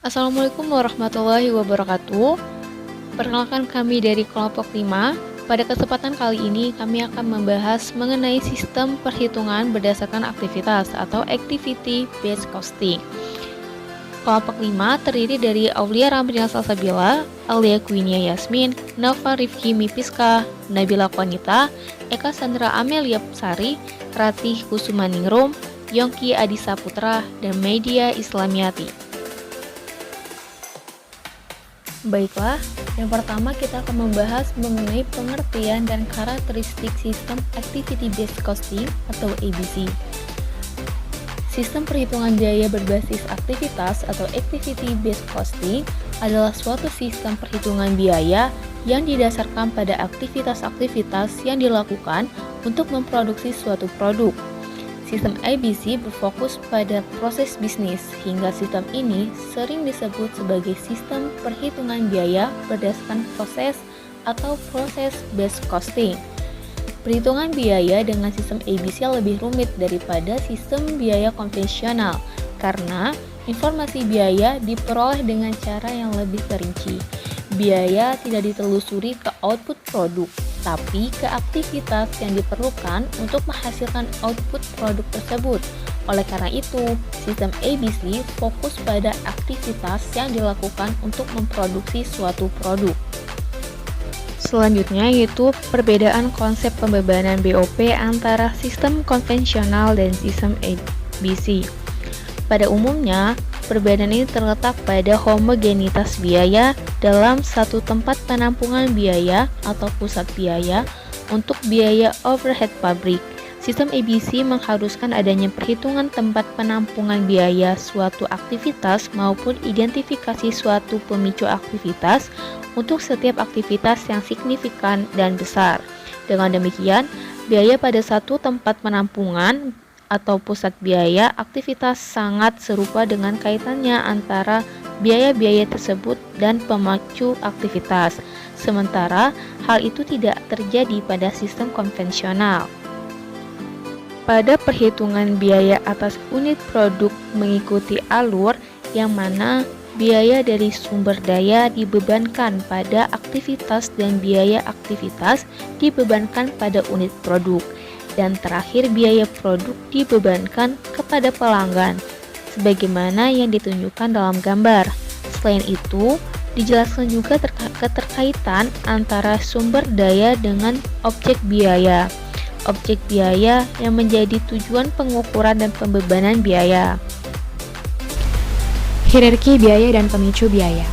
Assalamualaikum warahmatullahi wabarakatuh. Perkenalkan kami dari kelompok 5. Pada kesempatan kali ini kami akan membahas mengenai sistem perhitungan berdasarkan aktivitas atau activity based costing. Kelompok 5 terdiri dari Aulia Ramrina Salsabila, Alia Kwinia Yasmin, Nova Rifki Mipiska, Nabila Konita, Eka Sandra Amelia Sari, Ratih Kusumaningrum, Yongki Adisa Putra, dan Media Islamiati. Baiklah, yang pertama kita akan membahas mengenai pengertian dan karakteristik sistem Activity Based Costing atau ABC. Sistem perhitungan biaya berbasis aktivitas atau Activity Based Costing adalah suatu sistem perhitungan biaya yang didasarkan pada aktivitas-aktivitas yang dilakukan untuk memproduksi suatu produk. Sistem ABC berfokus pada proses bisnis, hingga sistem ini sering disebut sebagai sistem perhitungan biaya berdasarkan proses atau Process Based Costing. Perhitungan biaya dengan sistem ABC lebih rumit daripada sistem biaya konvensional karena informasi biaya diperoleh dengan cara yang lebih perinci. Biaya tidak ditelusuri ke output produk, tapi ke aktivitas yang diperlukan untuk menghasilkan output produk tersebut. Oleh karena itu, sistem ABC fokus pada aktivitas yang dilakukan untuk memproduksi suatu produk. Selanjutnya yaitu perbedaan konsep pembebanan BOP antara sistem konvensional dan sistem ABC. Pada umumnya, perbedaan ini terletak pada homogenitas biaya dalam satu tempat penampungan biaya atau pusat biaya untuk biaya overhead pabrik. Sistem ABC mengharuskan adanya perhitungan tempat penampungan biaya suatu aktivitas maupun identifikasi suatu pemicu aktivitas untuk setiap aktivitas yang signifikan dan besar. Dengan demikian, biaya pada satu tempat penampungan atau pusat biaya aktivitas sangat serupa dengan kaitannya antara biaya-biaya tersebut dan pemicu aktivitas. Sementara hal itu tidak terjadi pada sistem konvensional. Pada perhitungan biaya atas unit produk mengikuti alur yang mana biaya dari sumber daya dibebankan pada aktivitas dan biaya aktivitas dibebankan pada unit produk. Dan terakhir biaya produk dibebankan kepada pelanggan, sebagaimana yang ditunjukkan dalam gambar. Selain itu, dijelaskan juga keterkaitan antara sumber daya dengan objek biaya. Objek biaya yang menjadi tujuan pengukuran dan pembebanan biaya. Hierarki biaya dan pemicu biaya.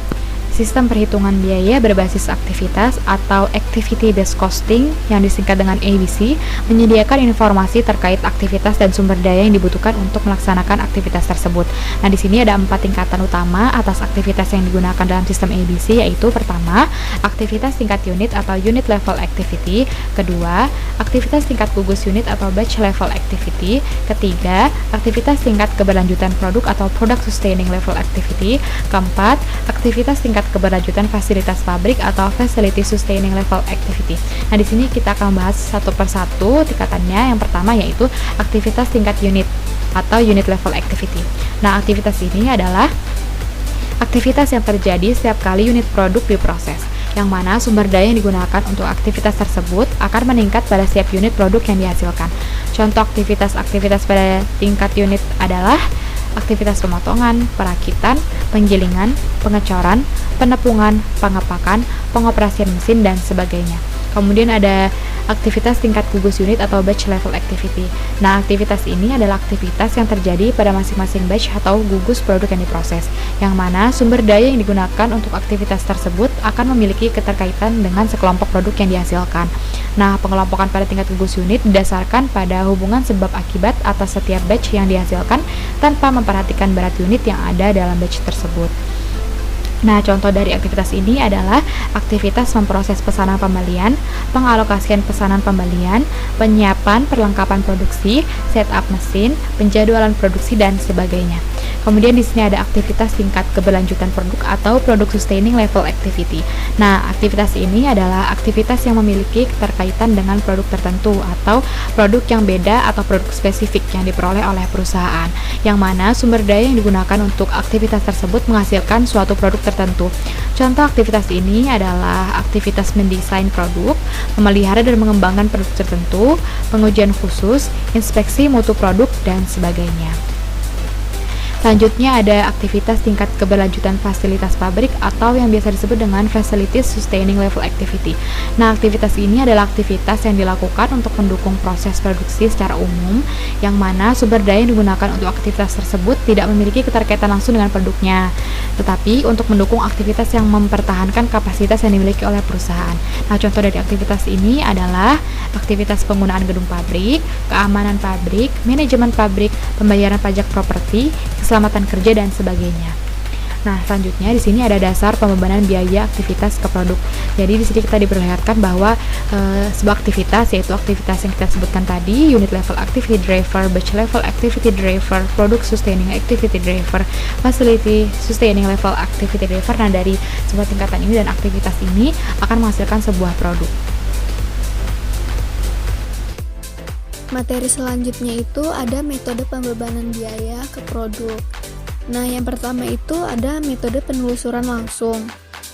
Sistem perhitungan biaya berbasis aktivitas atau Activity Based Costing yang disingkat dengan ABC menyediakan informasi terkait aktivitas dan sumber daya yang dibutuhkan untuk melaksanakan aktivitas tersebut. Nah, di sini ada 4 tingkatan utama atas aktivitas yang digunakan dalam sistem ABC, yaitu pertama, aktivitas tingkat unit atau unit level activity, kedua, aktivitas tingkat gugus unit atau batch level activity, ketiga, aktivitas tingkat keberlanjutan produk atau product sustaining level activity, keempat, aktivitas tingkat keberlanjutan fasilitas pabrik atau facility sustaining level activity. Nah, di sini kita akan bahas satu persatu tingkatannya. Yang pertama yaitu aktivitas tingkat unit atau unit level activity. Nah, aktivitas ini adalah aktivitas yang terjadi setiap kali unit produk diproses, yang mana sumber daya yang digunakan untuk aktivitas tersebut akan meningkat pada setiap unit produk yang dihasilkan. Contoh aktivitas-aktivitas pada tingkat unit adalah aktivitas pemotongan, perakitan, penggilingan, pengecoran, penepungan, pengepakan, pengoperasian mesin, dan sebagainya. Kemudian ada aktivitas tingkat gugus unit atau batch level activity. Nah, aktivitas ini adalah aktivitas yang terjadi pada masing-masing batch atau gugus produk yang diproses, yang mana sumber daya yang digunakan untuk aktivitas tersebut akan memiliki keterkaitan dengan sekelompok produk yang dihasilkan. Nah, pengelompokan pada tingkat gugus unit didasarkan pada hubungan sebab akibat atas setiap batch yang dihasilkan tanpa memperhatikan berat unit yang ada dalam batch tersebut. Nah, contoh dari aktivitas ini adalah aktivitas memproses pesanan pembelian, pengalokasian pesanan pembelian, penyiapan perlengkapan produksi, setup mesin, penjadwalan produksi, dan sebagainya. Kemudian di sini ada aktivitas tingkat keberlanjutan produk atau product sustaining level activity. Nah, aktivitas ini adalah aktivitas yang memiliki keterkaitan dengan produk tertentu atau produk yang beda atau produk spesifik yang diperoleh oleh perusahaan, yang mana sumber daya yang digunakan untuk aktivitas tersebut menghasilkan suatu produk tertentu. Contoh aktivitas ini adalah aktivitas mendesain produk, memelihara dan mengembangkan produk tertentu, pengujian khusus, inspeksi mutu produk, dan sebagainya. Selanjutnya ada aktivitas tingkat keberlanjutan fasilitas pabrik atau yang biasa disebut dengan Facilities Sustaining Level Activity. Nah, aktivitas ini adalah aktivitas yang dilakukan untuk mendukung proses produksi secara umum, yang mana sumber daya yang digunakan untuk aktivitas tersebut tidak memiliki keterkaitan langsung dengan produknya, tetapi untuk mendukung aktivitas yang mempertahankan kapasitas yang dimiliki oleh perusahaan. Nah, contoh dari aktivitas ini adalah aktivitas penggunaan gedung pabrik, keamanan pabrik, manajemen pabrik, pembayaran pajak properti, keselamatan kerja, dan sebagainya. Nah, selanjutnya di sini ada dasar pembebanan biaya aktivitas ke produk. Jadi di sini kita diperlihatkan bahwa sebuah aktivitas, yaitu aktivitas yang kita sebutkan tadi, unit level activity driver, batch level activity driver, product sustaining activity driver, facility sustaining level activity driver. Nah, dari sebuah tingkatan ini dan aktivitas ini akan menghasilkan sebuah produk. Materi selanjutnya itu ada metode pembebanan biaya ke produk. Nah, yang pertama itu ada metode penelusuran langsung.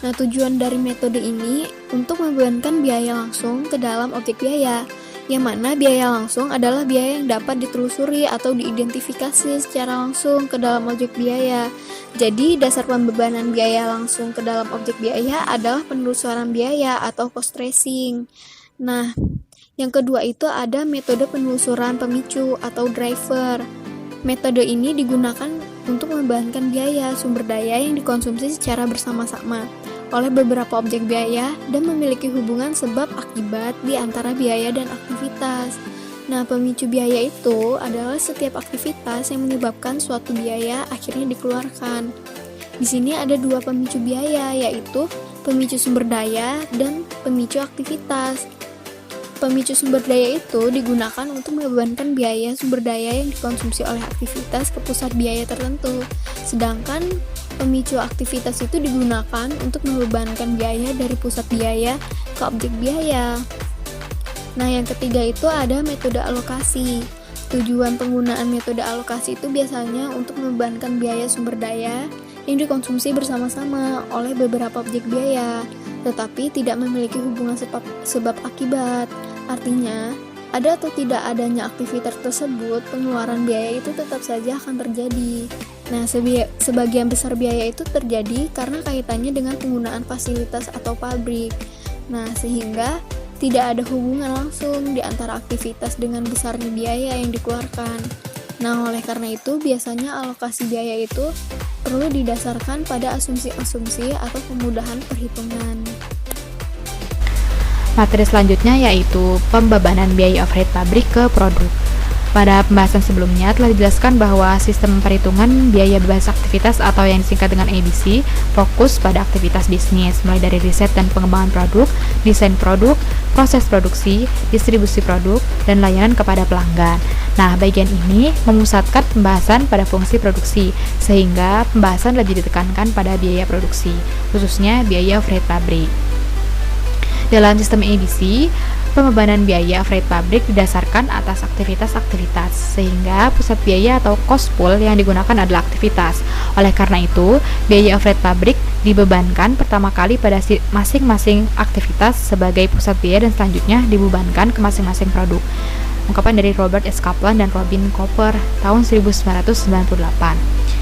Nah, tujuan dari metode ini untuk membebankan biaya langsung ke dalam objek biaya, yang mana biaya langsung adalah biaya yang dapat ditelusuri atau diidentifikasi secara langsung ke dalam objek biaya. Jadi, dasar pembebanan biaya langsung ke dalam objek biaya adalah penelusuran biaya atau cost tracing. Nah, yang kedua itu ada metode penelusuran pemicu atau driver. Metode ini digunakan untuk membebankan biaya sumber daya yang dikonsumsi secara bersama-sama oleh beberapa objek biaya dan memiliki hubungan sebab akibat di antara biaya dan aktivitas. Nah, pemicu biaya itu adalah setiap aktivitas yang menyebabkan suatu biaya akhirnya dikeluarkan. Di sini ada dua pemicu biaya, yaitu pemicu sumber daya dan pemicu aktivitas. Pemicu sumber daya itu digunakan untuk membebankan biaya sumber daya yang dikonsumsi oleh aktivitas ke pusat biaya tertentu. Sedangkan pemicu aktivitas itu digunakan untuk membebankan biaya dari pusat biaya ke objek biaya. Nah, yang ketiga itu ada metode alokasi. Tujuan penggunaan metode alokasi itu biasanya untuk membebankan biaya sumber daya yang dikonsumsi bersama-sama oleh beberapa objek biaya, tetapi tidak memiliki hubungan sebab akibat. Artinya, ada atau tidak adanya aktivitas tersebut, pengeluaran biaya itu tetap saja akan terjadi. Nah, sebagian besar biaya itu terjadi karena kaitannya dengan penggunaan fasilitas atau pabrik. Nah, sehingga tidak ada hubungan langsung di antara aktivitas dengan besarnya biaya yang dikeluarkan. Nah, oleh karena itu, biasanya alokasi biaya itu perlu didasarkan pada asumsi-asumsi atau kemudahan perhitungan. Materi selanjutnya yaitu pembebanan biaya overhead pabrik ke produk. Pada pembahasan sebelumnya telah dijelaskan bahwa sistem perhitungan biaya berbasis aktivitas atau yang disingkat dengan ABC fokus pada aktivitas bisnis, mulai dari riset dan pengembangan produk, desain produk, proses produksi, distribusi produk, dan layanan kepada pelanggan. Nah, bagian ini memusatkan pembahasan pada fungsi produksi, sehingga pembahasan lebih ditekankan pada biaya produksi, khususnya biaya overhead pabrik. Dalam sistem ABC, pembebanan biaya overhead pabrik didasarkan atas aktivitas-aktivitas, sehingga pusat biaya atau cost pool yang digunakan adalah aktivitas. Oleh karena itu, biaya overhead pabrik dibebankan pertama kali pada masing-masing aktivitas sebagai pusat biaya dan selanjutnya dibebankan ke masing-masing produk. Ungkapan dari Robert S. Kaplan dan Robin Cooper tahun 1998.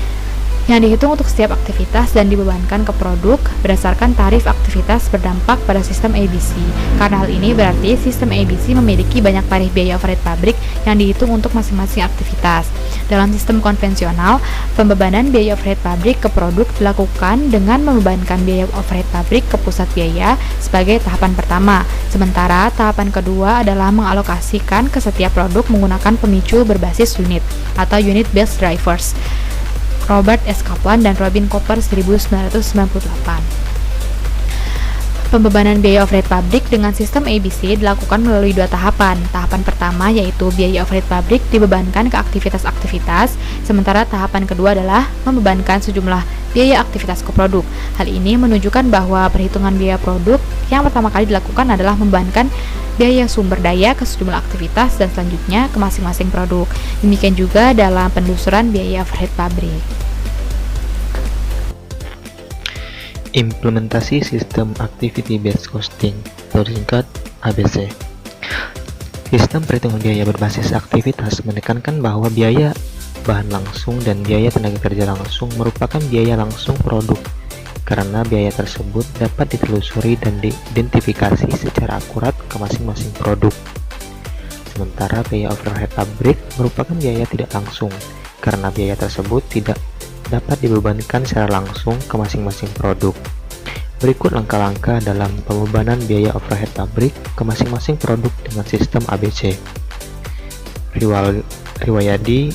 Yang dihitung untuk setiap aktivitas dan dibebankan ke produk berdasarkan tarif aktivitas berdampak pada sistem ABC. Karena hal ini berarti sistem ABC memiliki banyak tarif biaya overhead pabrik yang dihitung untuk masing-masing aktivitas. Dalam sistem konvensional, pembebanan biaya overhead pabrik ke produk dilakukan dengan membebankan biaya overhead pabrik ke pusat biaya sebagai tahapan pertama. Sementara tahapan kedua adalah mengalokasikan ke setiap produk menggunakan pemicu berbasis unit atau unit-based drivers. Robert S. Kaplan dan Robin Cooper 1998. Pembebanan biaya overhead pabrik dengan sistem ABC dilakukan melalui dua tahapan. Tahapan pertama yaitu biaya overhead pabrik dibebankan ke aktivitas-aktivitas, sementara tahapan kedua adalah membebankan sejumlah biaya aktivitas ke produk. Hal ini menunjukkan bahwa perhitungan biaya produk yang pertama kali dilakukan adalah membebankan biaya sumber daya ke sejumlah aktivitas dan selanjutnya ke masing-masing produk. Demikian juga dalam penelusuran biaya overhead pabrik. Implementasi sistem Activity Based Costing atau disingkat ABC. Sistem perhitungan biaya berbasis aktivitas menekankan bahwa biaya bahan langsung dan biaya tenaga kerja langsung merupakan biaya langsung produk, karena biaya tersebut dapat ditelusuri dan diidentifikasi secara akurat ke masing-masing produk. Sementara biaya overhead pabrik merupakan biaya tidak langsung, karena biaya tersebut tidak dapat dibebankan secara langsung ke masing-masing produk. Berikut langkah-langkah dalam pembebanan biaya overhead pabrik ke masing-masing produk dengan sistem ABC. Riwayadi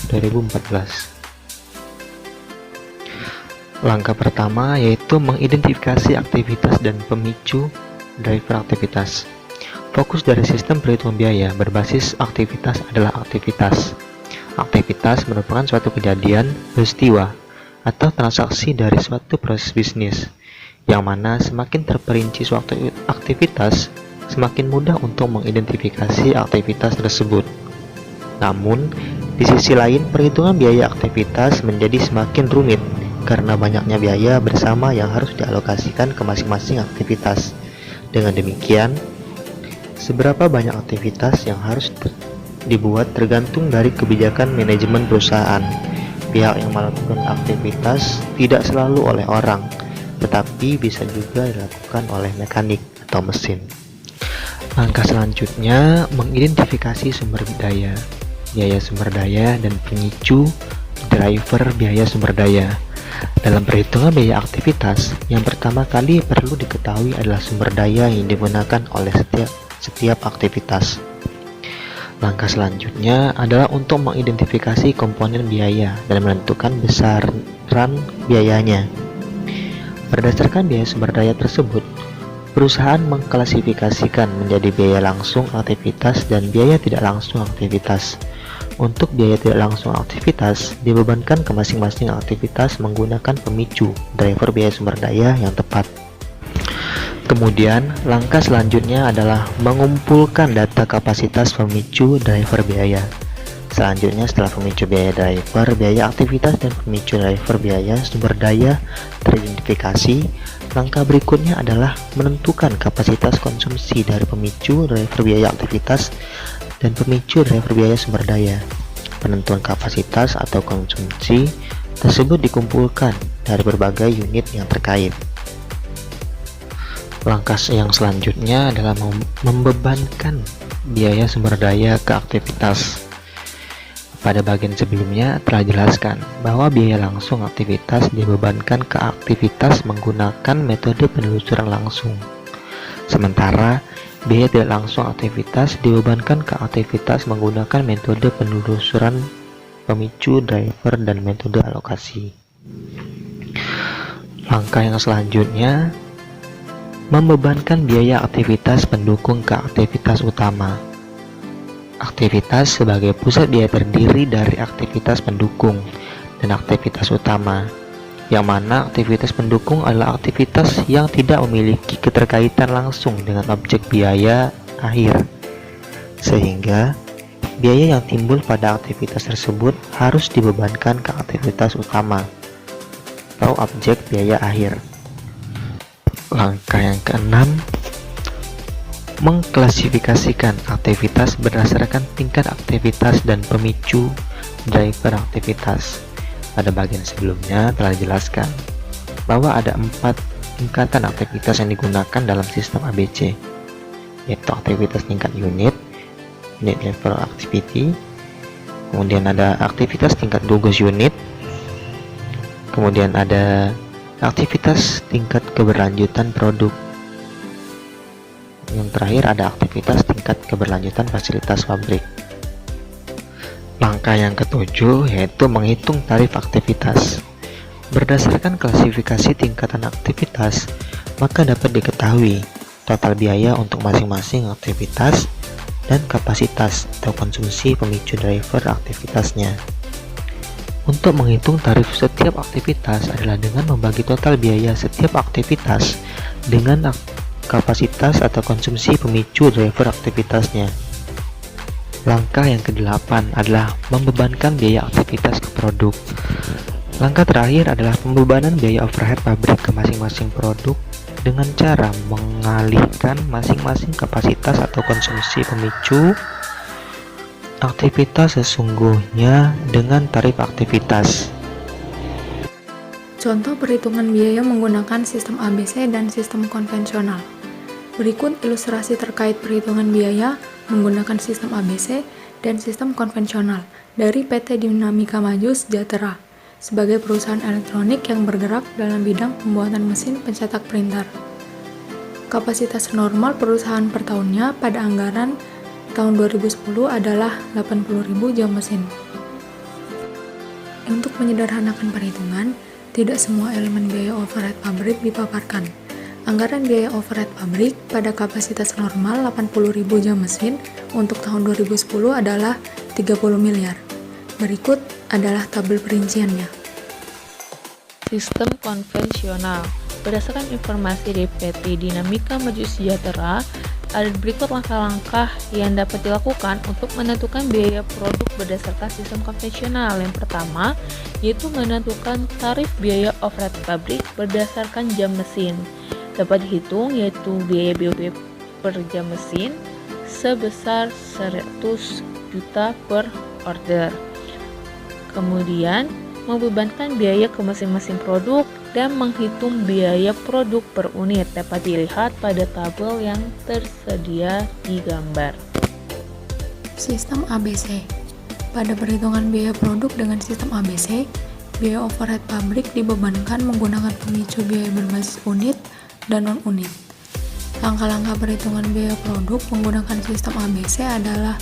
2014. Langkah pertama yaitu mengidentifikasi aktivitas dan pemicu driver aktivitas. Fokus dari sistem perhitungan biaya berbasis aktivitas adalah aktivitas. Aktivitas merupakan suatu kejadian, peristiwa, atau transaksi dari suatu proses bisnis, yang mana semakin terperinci suatu aktivitas, semakin mudah untuk mengidentifikasi aktivitas tersebut. Namun, di sisi lain, perhitungan biaya aktivitas menjadi semakin rumit karena banyaknya biaya bersama yang harus dialokasikan ke masing-masing aktivitas. Dengan demikian, seberapa banyak aktivitas yang harus dibuat tergantung dari kebijakan manajemen perusahaan. Pihak yang melakukan aktivitas tidak selalu oleh orang, tetapi bisa juga dilakukan oleh mekanik atau mesin. Langkah selanjutnya, mengidentifikasi sumber daya, biaya sumber daya, dan pemicu driver biaya sumber daya. Dalam perhitungan biaya aktivitas, yang pertama kali perlu diketahui adalah sumber daya yang digunakan oleh setiap aktivitas. Langkah selanjutnya adalah untuk mengidentifikasi komponen biaya dan menentukan besaran biayanya. Berdasarkan biaya sumber daya tersebut, perusahaan mengklasifikasikan menjadi biaya langsung aktivitas dan biaya tidak langsung aktivitas. Untuk biaya tidak langsung aktivitas, dibebankan ke masing-masing aktivitas menggunakan pemicu driver biaya sumber daya yang tepat. Kemudian, langkah selanjutnya adalah mengumpulkan data kapasitas pemicu driver biaya. Selanjutnya, setelah pemicu biaya driver biaya aktivitas dan pemicu driver biaya sumber daya teridentifikasi, langkah berikutnya adalah menentukan kapasitas konsumsi dari pemicu driver biaya aktivitas dan pemicu driver biaya sumber daya. Penentuan kapasitas atau konsumsi tersebut dikumpulkan dari berbagai unit yang terkait. Langkah yang selanjutnya adalah membebankan biaya sumber daya ke aktivitas. Pada bagian sebelumnya telah jelaskan bahwa biaya langsung aktivitas dibebankan ke aktivitas menggunakan metode penelusuran langsung. Sementara biaya tidak langsung aktivitas dibebankan ke aktivitas menggunakan metode penelusuran pemicu driver dan metode alokasi. Langkah yang selanjutnya, membebankan biaya aktivitas pendukung ke aktivitas utama. Aktivitas sebagai pusat biaya terdiri dari aktivitas pendukung dan aktivitas utama, yang mana aktivitas pendukung adalah aktivitas yang tidak memiliki keterkaitan langsung dengan objek biaya akhir, sehingga biaya yang timbul pada aktivitas tersebut harus dibebankan ke aktivitas utama atau objek biaya akhir. Langkah yang keenam, mengklasifikasikan aktivitas berdasarkan tingkat aktivitas dan pemicu driver aktivitas. Pada bagian sebelumnya telah dijelaskan bahwa ada 4 tingkatan aktivitas yang digunakan dalam sistem ABC, yaitu aktivitas tingkat unit level activity, kemudian ada aktivitas tingkat gugus unit, kemudian ada aktivitas tingkat keberlanjutan produk, yang terakhir ada aktivitas tingkat keberlanjutan fasilitas pabrik. Langkah yang ketujuh yaitu menghitung tarif aktivitas. Berdasarkan klasifikasi tingkatan aktivitas, maka dapat diketahui total biaya untuk masing-masing aktivitas dan kapasitas atau konsumsi pemicu driver aktivitasnya. Untuk menghitung tarif setiap aktivitas adalah dengan membagi total biaya setiap aktivitas dengan kapasitas atau konsumsi pemicu driver aktivitasnya. Langkah yang ke-8 adalah membebankan biaya aktivitas ke produk. Langkah terakhir adalah pembebanan biaya overhead pabrik ke masing-masing produk dengan cara mengalihkan masing-masing kapasitas atau konsumsi pemicu aktivitas sesungguhnya dengan tarif aktivitas. Contoh perhitungan biaya menggunakan sistem ABC dan sistem konvensional. Berikut ilustrasi terkait perhitungan biaya menggunakan sistem ABC dan sistem konvensional dari PT Dinamika Maju Sejahtera sebagai perusahaan elektronik yang bergerak dalam bidang pembuatan mesin pencetak printer. Kapasitas normal perusahaan per tahunnya pada anggaran tahun 2010 adalah 80.000 jam mesin. Untuk menyederhanakan perhitungan, tidak semua elemen biaya overhead pabrik dipaparkan. Anggaran biaya overhead pabrik pada kapasitas normal 80.000 jam mesin untuk tahun 2010 adalah 30 miliar. Berikut adalah tabel perinciannya. Sistem konvensional. Berdasarkan informasi dari PT Dinamika Maju Sejahtera, ada berikut langkah-langkah yang dapat dilakukan untuk menentukan biaya produk berdasarkan sistem konvensional. Yang pertama, yaitu menentukan tarif biaya overhead pabrik berdasarkan jam mesin. Dapat dihitung yaitu biaya BOP per jam mesin sebesar 100 juta per order. Kemudian, membebankan biaya ke masing-masing produk dan menghitung biaya produk per unit dapat dilihat pada tabel yang tersedia di gambar. Sistem ABC. Pada perhitungan biaya produk dengan sistem ABC, biaya overhead pabrik dibebankan menggunakan pemicu biaya berbasis unit dan non-unit. Langkah-langkah perhitungan biaya produk menggunakan sistem ABC adalah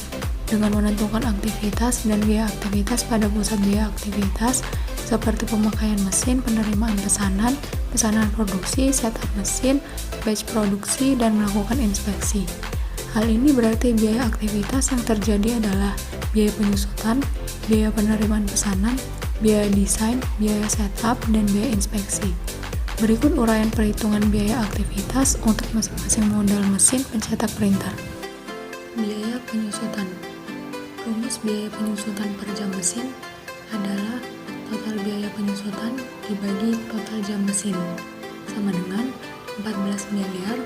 dengan menentukan aktivitas dan biaya aktivitas pada pusat biaya aktivitas seperti pemakaian mesin, penerimaan pesanan, pesanan produksi, setup mesin, batch produksi, dan melakukan inspeksi. Hal ini berarti biaya aktivitas yang terjadi adalah biaya penyusutan, biaya penerimaan pesanan, biaya desain, biaya setup, dan biaya inspeksi. Berikut uraian perhitungan biaya aktivitas untuk masing-masing model mesin pencetak printer. Biaya penyusutan. Rumus biaya penyusutan per jam mesin adalah total biaya penyusutan dibagi total jam mesin sama dengan 14 miliar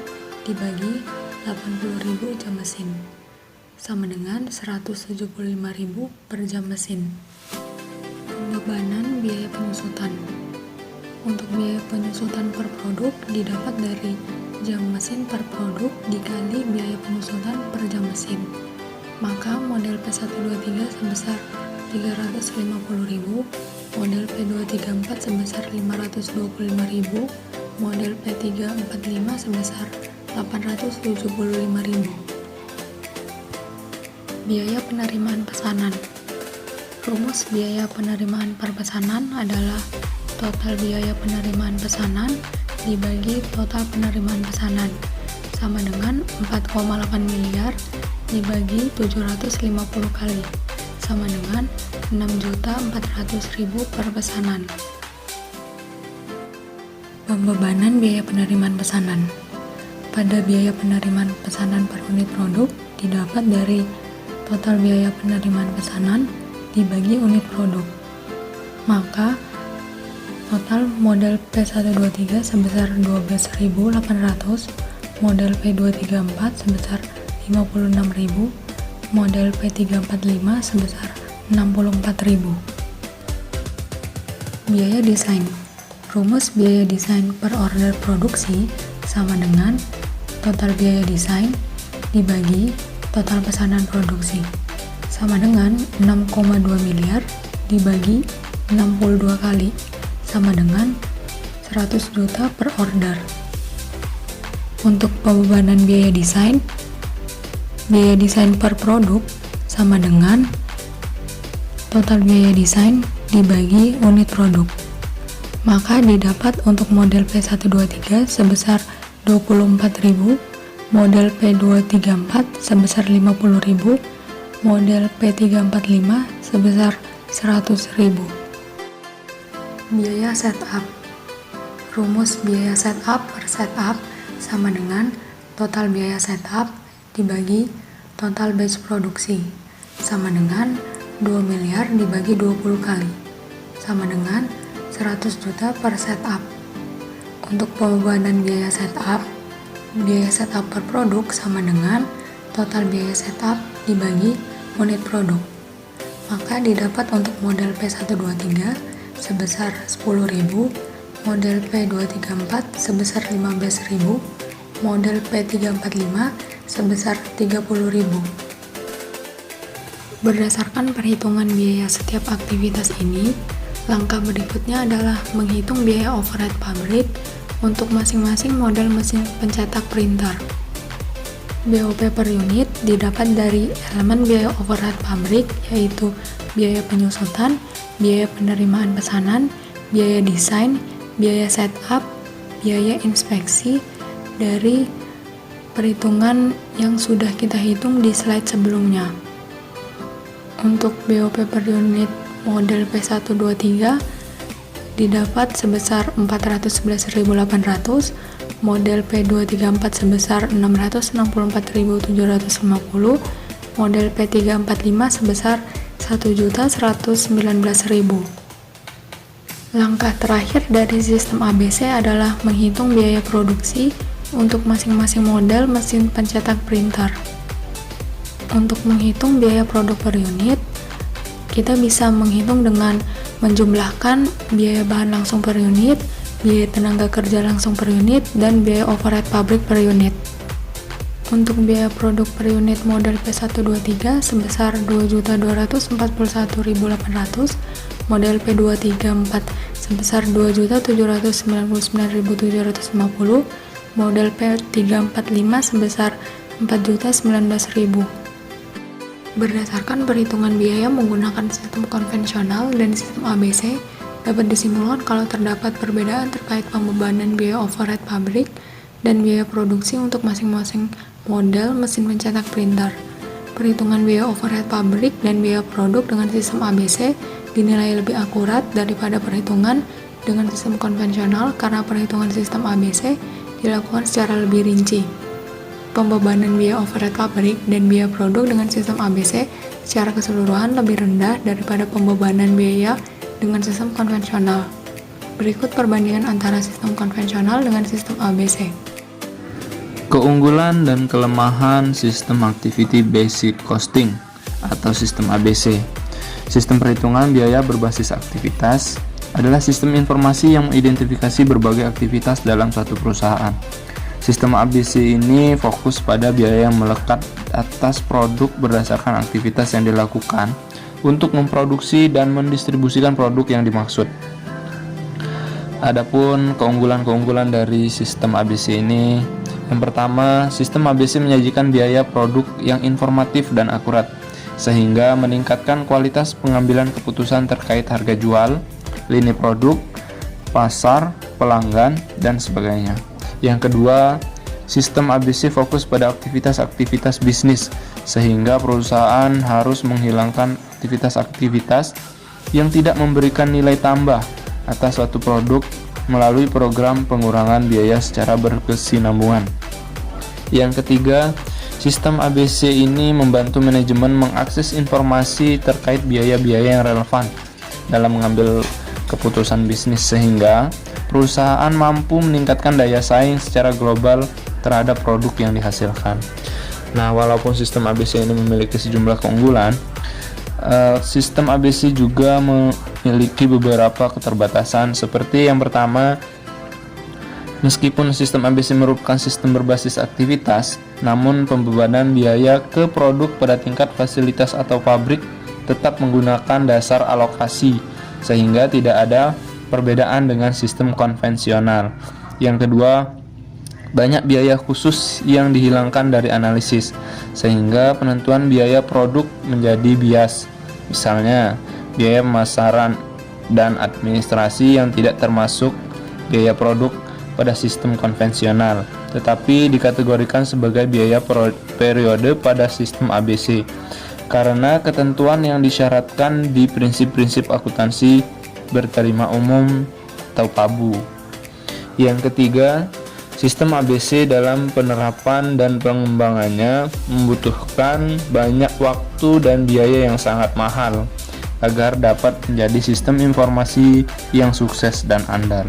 dibagi 80.000 jam mesin sama dengan 175.000 per jam mesin. Pembebanan biaya penyusutan. Untuk biaya penyusutan per produk didapat dari jam mesin per produk dikali biaya penyusutan per jam mesin. Maka model P123 sebesar 350.000, model P234 sebesar 525.000, model P345 sebesar 875.000. Biaya penerimaan pesanan. Rumus biaya penerimaan per pesanan adalah total biaya penerimaan pesanan dibagi total penerimaan pesanan sama dengan 4,8 miliar dibagi 750 kali sama dengan 6.400.000 per pesanan. Pembebanan biaya penerimaan pesanan. Pada biaya penerimaan pesanan per unit produk didapat dari total biaya penerimaan pesanan dibagi unit produk. Maka total model P123 sebesar 12.800, model P234 sebesar 56.000, model P345 sebesar 64.000. Biaya desain. Rumus biaya desain per order produksi sama dengan total biaya desain dibagi total pesanan produksi sama dengan 6,2 miliar dibagi 62 kali sama dengan 100 juta per order. Untuk pembebanan biaya desain per produk sama dengan total biaya desain dibagi unit produk. maka didapat untuk model P123 sebesar 24.000, model P234 sebesar 50.000, model P345 sebesar 100.000. Biaya setup. Rumus biaya setup per setup sama dengan total biaya setup dibagi total batch produksi, sama dengan 2 miliar dibagi 20 kali, sama dengan 100 juta per setup. Untuk pembebanan biaya setup per produk sama dengan total biaya setup dibagi unit produk. Maka didapat untuk model P123 sebesar 10.000, model P234 sebesar 15.000, model P345 sebesar 30.000. Berdasarkan perhitungan biaya setiap aktivitas ini, langkah berikutnya adalah menghitung biaya overhead pabrik untuk masing-masing model mesin pencetak printer. BOP per unit didapat dari elemen biaya overhead pabrik, yaitu biaya penyusutan, biaya penerimaan pesanan, biaya desain, biaya setup, biaya inspeksi, dari perhitungan yang sudah kita hitung di slide sebelumnya. Untuk BOP per unit model P123 didapat sebesar 411.800, model P234 sebesar 664.750, model P345 sebesar 1.119.000. Langkah terakhir dari sistem ABC adalah menghitung biaya produksi untuk masing-masing model mesin pencetak printer. Untuk menghitung biaya produk per unit, kita bisa menghitung dengan menjumlahkan biaya bahan langsung per unit, biaya tenaga kerja langsung per unit, dan biaya overhead pabrik per unit. Untuk biaya produk per unit model P123 sebesar 2.241.800, model P234 sebesar 2.799.750, model P345 sebesar 4.019.000. Berdasarkan perhitungan biaya menggunakan sistem konvensional dan sistem ABC, dapat disimpulkan kalau terdapat perbedaan terkait pembebanan biaya overhead pabrik dan biaya produksi untuk masing-masing model mesin pencetak printer. Perhitungan biaya overhead pabrik dan biaya produk dengan sistem ABC dinilai lebih akurat daripada perhitungan dengan sistem konvensional karena perhitungan sistem ABC dilakukan secara lebih rinci. Pembebanan biaya overhead pabrik dan biaya produk dengan sistem ABC secara keseluruhan lebih rendah daripada pembebanan biaya dengan sistem konvensional. Berikut perbandingan antara sistem konvensional dengan sistem ABC. Keunggulan dan kelemahan sistem Activity Based Costing atau sistem ABC. Sistem perhitungan biaya berbasis aktivitas adalah sistem informasi yang mengidentifikasi berbagai aktivitas dalam suatu perusahaan. Sistem ABC ini fokus pada biaya yang melekat atas produk berdasarkan aktivitas yang dilakukan untuk memproduksi dan mendistribusikan produk yang dimaksud. Adapun keunggulan-keunggulan dari sistem ABC ini, yang pertama, sistem ABC menyajikan biaya produk yang informatif dan akurat, sehingga meningkatkan kualitas pengambilan keputusan terkait harga jual, lini produk, pasar, pelanggan, dan sebagainya. Yang kedua, sistem ABC fokus pada aktivitas-aktivitas bisnis, sehingga perusahaan harus menghilangkan aktivitas-aktivitas yang tidak memberikan nilai tambah atas suatu produk melalui program pengurangan biaya secara berkesinambungan. Yang ketiga, sistem ABC ini membantu manajemen mengakses informasi terkait biaya-biaya yang relevan dalam mengambil keputusan bisnis, sehingga perusahaan mampu meningkatkan daya saing secara global terhadap produk yang dihasilkan. Nah, walaupun sistem ABC ini memiliki sejumlah keunggulan, sistem ABC juga memiliki beberapa keterbatasan. Seperti yang pertama, meskipun sistem ABC merupakan sistem berbasis aktivitas, namun pembebanan biaya ke produk pada tingkat fasilitas atau pabrik tetap menggunakan dasar alokasi, sehingga tidak ada perbedaan dengan sistem konvensional. Yang kedua, banyak biaya khusus yang dihilangkan dari analisis, sehingga penentuan biaya produk menjadi bias. Misalnya, biaya pemasaran dan administrasi yang tidak termasuk biaya produk pada sistem konvensional, tetapi dikategorikan sebagai biaya periode pada sistem ABC karena ketentuan yang disyaratkan di prinsip-prinsip akuntansi berterima umum atau PABU. Yang ketiga, sistem ABC dalam penerapan dan pengembangannya membutuhkan banyak waktu dan biaya yang sangat mahal agar dapat menjadi sistem informasi yang sukses dan andal.